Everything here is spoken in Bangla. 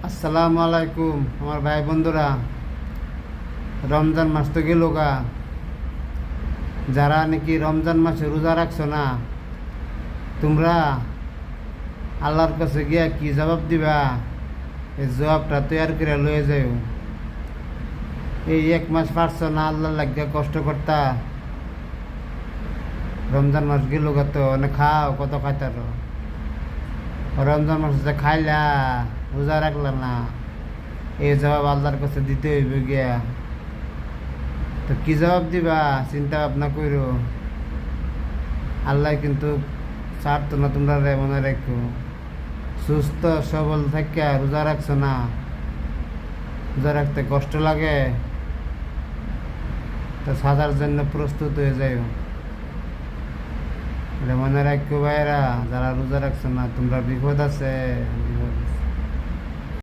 আসসালামু আলাইকুম আমার ভাই বন্ধুরা। রমজান মাস তো গেল গা। যারা নাকি রমজান মাসে রোজা রাখছো না, তোমরা আল্লাহর কাছে গিয়া কি জবাব দিবা, এই জবাবটা তৈয়ার করে লয়ে যাও। এই এক মাস পারছো না, আল্লাহ লাগিয়া কষ্ট করতা। রমজান মাস গেল গা, তো অনেক খাও, কত খাইতার। রমজান মাসে যে খাইলা, রোজা রাখলা না, এই জবাব আল্লাহর কাছে দিতে হইবে গিয়া। তো কি জবাব দিবা চিন্তা ভাবনা করো। আল্লাহ কিন্তু ছাড়তো না, তোমরা মনে রাখো। সুস্থ সবল থাকিয়া রোজা রাখছো না, রোজা রাখতে কষ্ট লাগে, তো সাজার জন্য প্রস্তুত হয়ে যাও। এটা মনে রাখো ভাইয়েরা, যারা রোজা রাখছো না, তোমরা বিপদ আছে।